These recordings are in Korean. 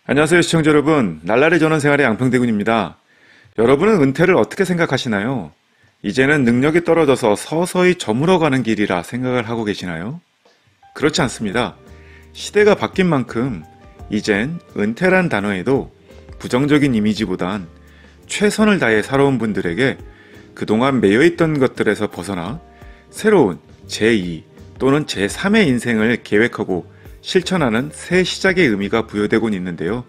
안녕하세요 시청자 여러분, 날라리 전원생활의 양평대군입니다. 여러분은 은퇴를 어떻게 생각하시나요? 이제는 능력이 떨어져서 서서히 저물어가는 길이라 생각을 하고 계시나요? 그렇지 않습니다. 시대가 바뀐 만큼 이젠 은퇴란 단어에도 부정적인 이미지보단 최선을 다해 살아온 분들에게 그동안 매여있던 것들에서 벗어나 새로운 제2 또는 제3의 인생을 계획하고 실천하는 새 시작의 의미가 부여되곤 있는데요.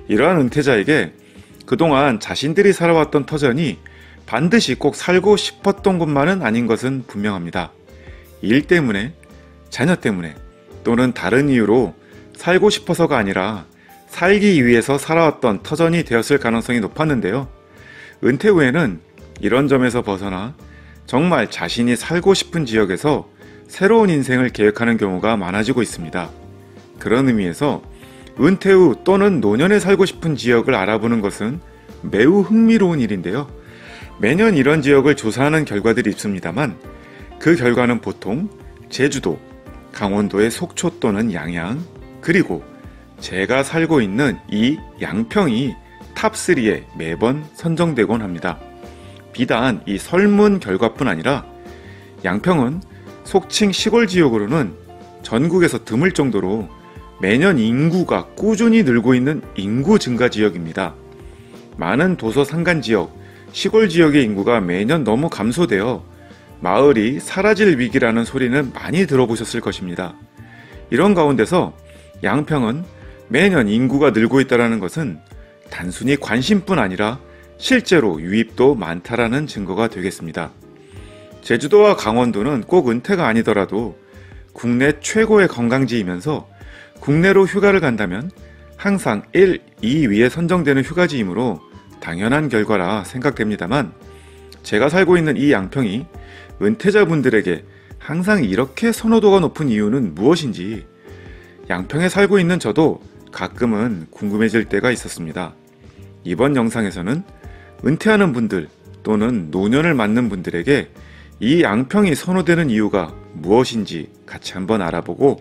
이러한 은퇴자에게 그동안 자신들이 살아왔던 터전이 반드시 꼭 살고 싶었던 것만은 아닌 것은 분명합니다. 일 때문에, 자녀 때문에 또는 다른 이유로 살고 싶어서가 아니라 살기 위해서 살아왔던 터전이 되었을 가능성이 높았는데요. 은퇴 후에는 이런 점에서 벗어나 정말 자신이 살고 싶은 지역에서 새로운 인생을 계획하는 경우가 많아지고 있습니다. 그런 의미에서 은퇴 후 또는 노년에 살고 싶은 지역을 알아보는 것은 매우 흥미로운 일인데요. 매년 이런 지역을 조사하는 결과들이 있습니다만 그 결과는 보통 제주도, 강원도의 속초 또는 양양, 그리고 제가 살고 있는 이 양평이 탑3에 매번 선정되곤 합니다. 비단 이 설문 결과뿐 아니라 양평은 속칭 시골 지역으로는 전국에서 드물 정도로 매년 인구가 꾸준히 늘고 있는 인구 증가 지역입니다. 많은 도서 산간 지역, 시골 지역의 인구가 매년 너무 감소되어 마을이 사라질 위기라는 소리는 많이 들어보셨을 것입니다. 이런 가운데서 양평은 매년 인구가 늘고 있다는 것은 단순히 관심뿐 아니라 실제로 유입도 많다라는 증거가 되겠습니다. 제주도와 강원도는 꼭 은퇴가 아니더라도 국내 최고의 관광지이면서 국내로 휴가를 간다면 항상 1, 2위에 선정되는 휴가지이므로 당연한 결과라 생각됩니다만 제가 살고 있는 이 양평이 은퇴자분들에게 항상 이렇게 선호도가 높은 이유는 무엇인지 양평에 살고 있는 저도 가끔은 궁금해질 때가 있었습니다. 이번 영상에서는 은퇴하는 분들 또는 노년을 맞는 분들에게 이 양평이 선호되는 이유가 무엇인지 같이 한번 알아보고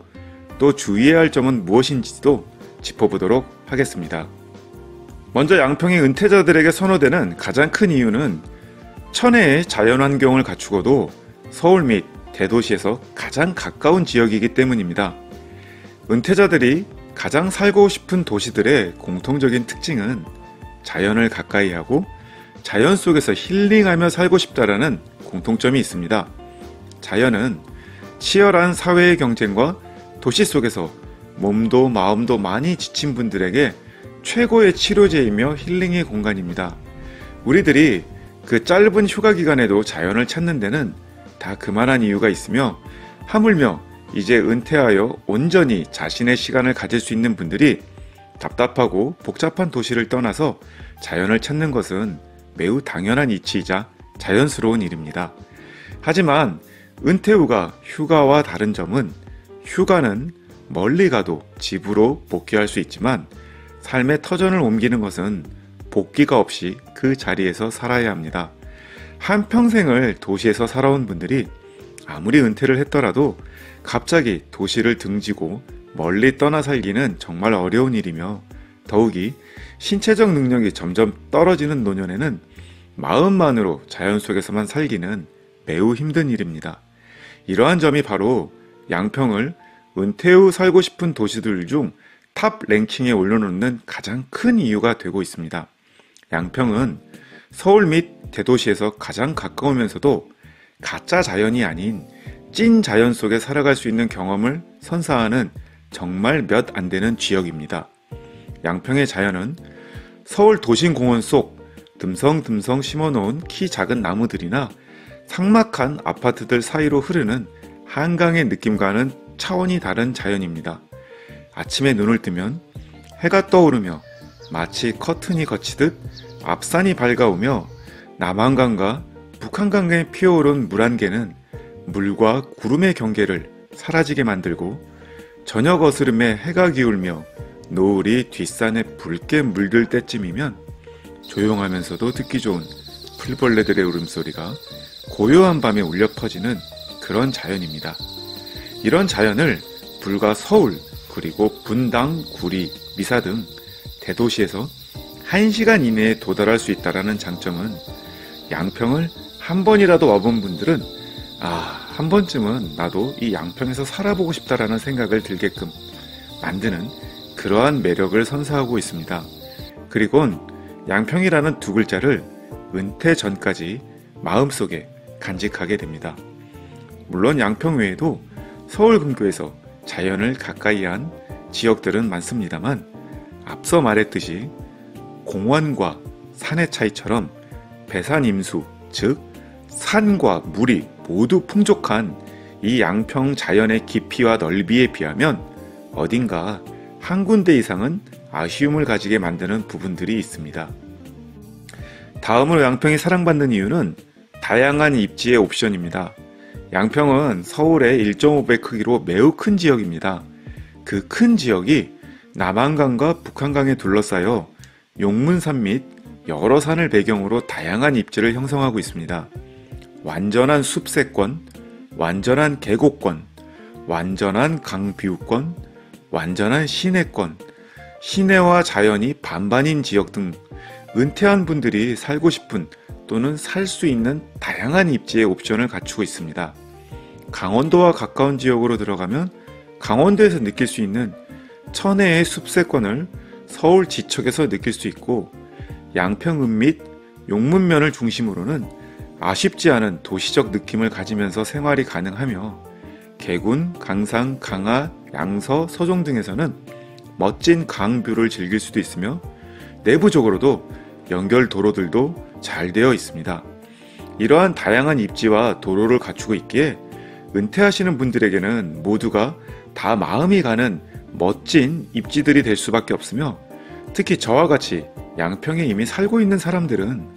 또 주의해야 할 점은 무엇인지도 짚어보도록 하겠습니다. 먼저 양평이 은퇴자들에게 선호되는 가장 큰 이유는 천혜의 자연환경을 갖추고도 서울 및 대도시에서 가장 가까운 지역이기 때문입니다. 은퇴자들이 가장 살고 싶은 도시들의 공통적인 특징은 자연을 가까이 하고 자연 속에서 힐링하며 살고 싶다라는 공통점이 있습니다. 자연은 치열한 사회의 경쟁과 도시 속에서 몸도 마음도 많이 지친 분들에게 최고의 치료제이며 힐링의 공간입니다. 우리들이 그 짧은 휴가 기간에도 자연을 찾는 데는 다 그만한 이유가 있으며 하물며 이제 은퇴하여 온전히 자신의 시간을 가질 수 있는 분들이 답답하고 복잡한 도시를 떠나서 자연을 찾는 것은 매우 당연한 이치이자 자연스러운 일입니다. 하지만 은퇴 후가 휴가와 다른 점은 휴가는 멀리 가도 집으로 복귀할 수 있지만 삶의 터전을 옮기는 것은 복귀가 없이 그 자리에서 살아야 합니다. 한평생을 도시에서 살아온 분들이 아무리 은퇴를 했더라도 갑자기 도시를 등지고 멀리 떠나 살기는 정말 어려운 일이며 더욱이 신체적 능력이 점점 떨어지는 노년에는 마음만으로 자연 속에서만 살기는 매우 힘든 일입니다. 이러한 점이 바로 양평을 은퇴 후 살고 싶은 도시들 중 탑 랭킹에 올려놓는 가장 큰 이유가 되고 있습니다. 양평은 서울 및 대도시에서 가장 가까우면서도 가짜 자연이 아닌 찐 자연 속에 살아갈 수 있는 경험을 선사하는 정말 몇 안 되는 지역입니다. 양평의 자연은 서울 도심공원 속 듬성듬성 심어놓은 키 작은 나무들이나 삭막한 아파트들 사이로 흐르는 한강의 느낌과는 차원이 다른 자연입니다. 아침에 눈을 뜨면 해가 떠오르며 마치 커튼이 걷히듯 앞산이 밝아오며 남한강과 북한강에 피어오른 물안개는 물과 구름의 경계를 사라지게 만들고 저녁 어스름에 해가 기울며 노을이 뒷산에 붉게 물들 때쯤이면 조용하면서도 듣기 좋은 풀벌레들의 울음소리가 고요한 밤에 울려 퍼지는 그런 자연입니다. 이런 자연을 불과 서울, 그리고 분당, 구리, 미사 등 대도시에서 1시간 이내에 도달할 수 있다는 장점은 양평을 한 번이라도 와본 분들은 한 번쯤은 나도 이 양평에서 살아보고 싶다라는 생각을 들게끔 만드는 그러한 매력을 선사하고 있습니다. 그리곤 양평이라는 두 글자를 은퇴 전까지 마음속에 간직하게 됩니다. 물론 양평 외에도 서울 근교에서 자연을 가까이 한 지역들은 많습니다만 앞서 말했듯이 공원과 산의 차이처럼 배산임수, 즉 산과 물이 모두 풍족한 이 양평 자연의 깊이와 넓이에 비하면 어딘가 한 군데 이상은 아쉬움을 가지게 만드는 부분들이 있습니다. 다음으로 양평이 사랑받는 이유는 다양한 입지의 옵션입니다. 양평은 서울의 1.5배 크기로 매우 큰 지역입니다. 그 큰 지역이 남한강과 북한강에 둘러싸여 용문산 및 여러 산을 배경으로 다양한 입지를 형성하고 있습니다. 완전한 숲세권, 완전한 계곡권, 완전한 강뷰권, 완전한 시내권, 시내와 자연이 반반인 지역 등 은퇴한 분들이 살고 싶은 또는 살 수 있는 다양한 입지의 옵션을 갖추고 있습니다. 강원도와 가까운 지역으로 들어가면 강원도에서 느낄 수 있는 천혜의 숲세권을 서울 지척에서 느낄 수 있고, 양평읍 및 용문면을 중심으로는 아쉽지 않은 도시적 느낌을 가지면서 생활이 가능하며, 개군, 강상, 강화, 양서, 서종 등에서는 멋진 강뷰를 즐길 수도 있으며 내부적으로도 연결 도로들도 잘 되어 있습니다. 이러한 다양한 입지와 도로를 갖추고 있기에 은퇴하시는 분들에게는 모두가 다 마음이 가는 멋진 입지들이 될 수밖에 없으며, 특히 저와 같이 양평에 이미 살고 있는 사람들은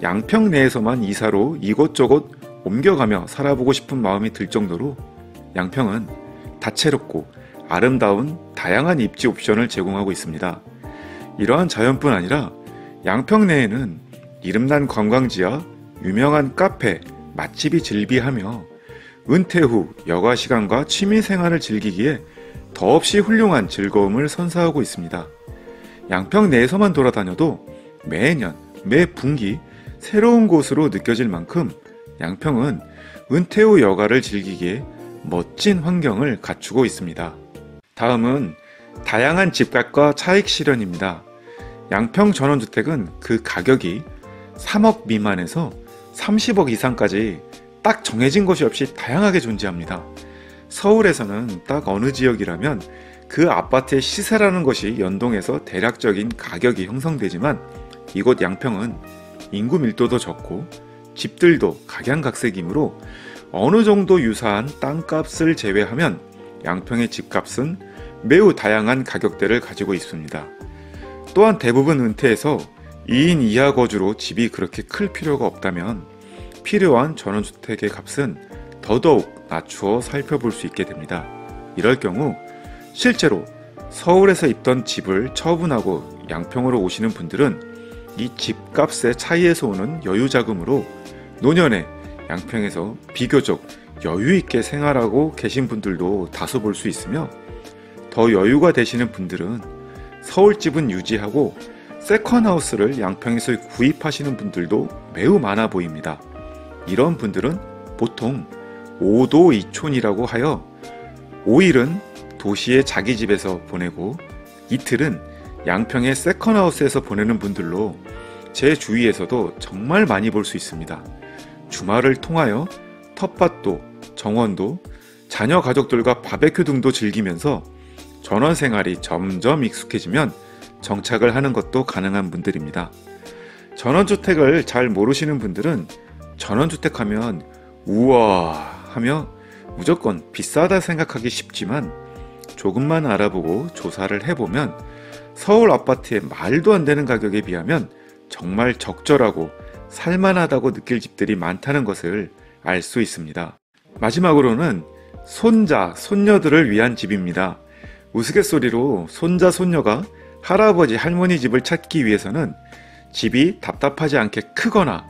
양평 내에서만 이사로 이곳저곳 옮겨가며 살아보고 싶은 마음이 들 정도로 양평은 다채롭고 아름다운 다양한 입지 옵션을 제공하고 있습니다. 이러한 자연뿐 아니라 양평 내에는 이름난 관광지와 유명한 카페, 맛집이 즐비하며 은퇴 후 여가 시간과 취미 생활을 즐기기에 더없이 훌륭한 즐거움을 선사하고 있습니다. 양평 내에서만 돌아다녀도 매년, 매 분기 새로운 곳으로 느껴질 만큼 양평은 은퇴 후 여가를 즐기기에 멋진 환경을 갖추고 있습니다. 다음은 다양한 집값과 차익 실현입니다. 양평 전원주택은 그 가격이 3억 미만에서 30억 이상까지 딱 정해진 것이 없이 다양하게 존재합니다. 서울에서는 딱 어느 지역이라면 그 아파트의 시세라는 것이 연동해서 대략적인 가격이 형성되지만, 이곳 양평은 인구 밀도도 적고 집들도 각양각색이므로 어느 정도 유사한 땅값을 제외하면 양평의 집값은 매우 다양한 가격대를 가지고 있습니다. 또한 대부분 은퇴해서 2인 이하 거주로 집이 그렇게 클 필요가 없다면 필요한 전원주택의 값은 더더욱 낮추어 살펴볼 수 있게 됩니다. 이럴 경우 실제로 서울에서 입던 집을 처분하고 양평으로 오시는 분들은 이 집값의 차이에서 오는 여유자금으로 노년에 양평에서 비교적 여유있게 생활하고 계신 분들도 다소 볼 수 있으며, 더 여유가 되시는 분들은 서울집은 유지하고 세컨하우스를 양평에서 구입하시는 분들도 매우 많아 보입니다. 이런 분들은 보통 5도 2촌이라고 하여 5일은 도시의 자기 집에서 보내고 이틀은 양평의 세컨하우스에서 보내는 분들로 제 주위에서도 정말 많이 볼 수 있습니다. 주말을 통하여 텃밭도, 정원도, 자녀 가족들과 바베큐 등도 즐기면서 전원 생활이 점점 익숙해지면 정착을 하는 것도 가능한 분들입니다. 전원주택을 잘 모르시는 분들은 전원주택 하면 우와 하며 무조건 비싸다 생각하기 쉽지만, 조금만 알아보고 조사를 해보면 서울 아파트의 말도 안 되는 가격에 비하면 정말 적절하고 살만하다고 느낄 집들이 많다는 것을 알 수 있습니다. 마지막으로는 손자, 손녀들을 위한 집입니다. 우스갯소리로 손자, 손녀가 할아버지, 할머니 집을 찾기 위해서는 집이 답답하지 않게 크거나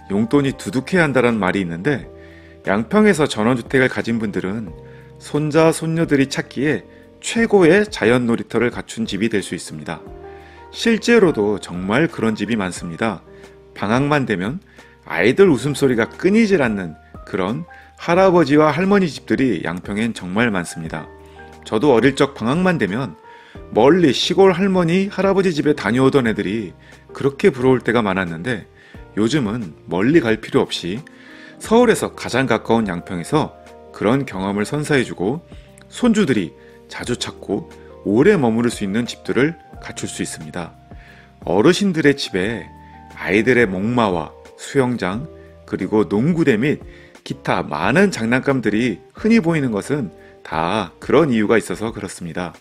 용돈이 두둑해야 한다는 말이 있는데, 양평에서 전원주택을 가진 분들은 손자, 손녀들이 찾기에 최고의 자연 놀이터를 갖춘 집이 될 수 있습니다. 실제로도 정말 그런 집이 많습니다. 방학만 되면 아이들 웃음소리가 끊이질 않는 그런 할아버지와 할머니 집들이 양평엔 정말 많습니다. 저도 어릴 적 방학만 되면 멀리 시골 할머니, 할아버지 집에 다녀오던 애들이 그렇게 부러울 때가 많았는데 요즘은 멀리 갈 필요 없이 서울에서 가장 가까운 양평에서 그런 경험을 선사해주고 손주들이 자주 찾고 오래 머무를 수 있는 집들을 갖출 수 있습니다. 어르신들의 집에 아이들의 목마와 수영장, 그리고 농구대 및 기타 많은 장난감들이 흔히 보이는 것은 다 그런 이유가 있어서 그렇습니다.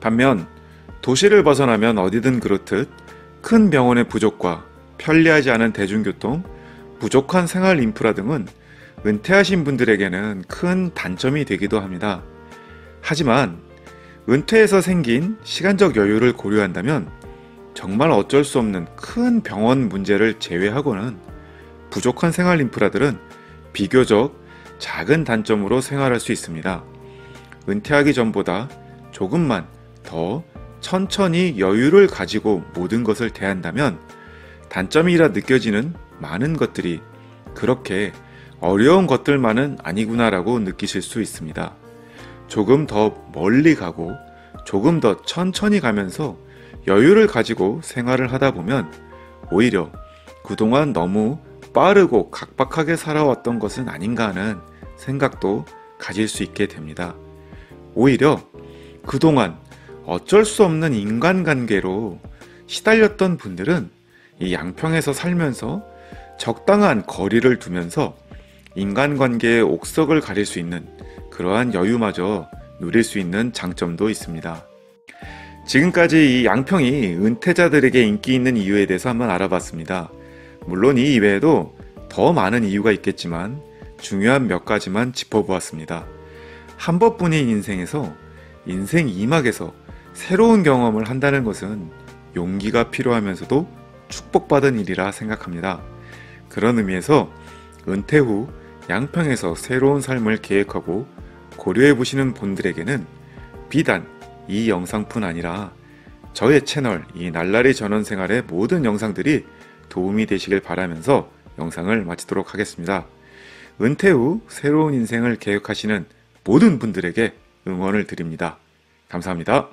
반면 도시를 벗어나면 어디든 그렇듯 큰 병원의 부족과 편리하지 않은 대중교통, 부족한 생활 인프라 등은 은퇴하신 분들에게는 큰 단점이 되기도 합니다. 하지만 은퇴해서 생긴 시간적 여유를 고려한다면 정말 어쩔 수 없는 큰 병원 문제를 제외하고는 부족한 생활 인프라들은 비교적 작은 단점으로 생활할 수 있습니다. 은퇴하기 전보다 조금만 더 천천히 여유를 가지고 모든 것을 대한다면 단점이라 느껴지는 많은 것들이 그렇게 어려운 것들만은 아니구나라고 느끼실 수 있습니다. 조금 더 멀리 가고 조금 더 천천히 가면서 여유를 가지고 생활을 하다 보면 오히려 그동안 너무 빠르고 각박하게 살아왔던 것은 아닌가 하는 생각도 가질 수 있게 됩니다. 오히려 그동안 어쩔 수 없는 인간관계로 시달렸던 분들은 이 양평에서 살면서 적당한 거리를 두면서 인간관계의 옥석을 가릴 수 있는 그러한 여유마저 누릴 수 있는 장점도 있습니다. 지금까지 이 양평이 은퇴자들에게 인기 있는 이유에 대해서 한번 알아봤습니다. 물론 이 이외에도 더 많은 이유가 있겠지만 중요한 몇 가지만 짚어보았습니다. 한 번뿐인 인생에서 인생 2막에서 새로운 경험을 한다는 것은 용기가 필요하면서도 축복받은 일이라 생각합니다. 그런 의미에서 은퇴 후 양평에서 새로운 삶을 계획하고 고려해 보시는 분들에게는 비단 이 영상뿐 아니라 저의 채널 이 날라리 전원생활의 모든 영상들이 도움이 되시길 바라면서 영상을 마치도록 하겠습니다. 은퇴 후 새로운 인생을 계획하시는 모든 분들에게 응원을 드립니다. 감사합니다.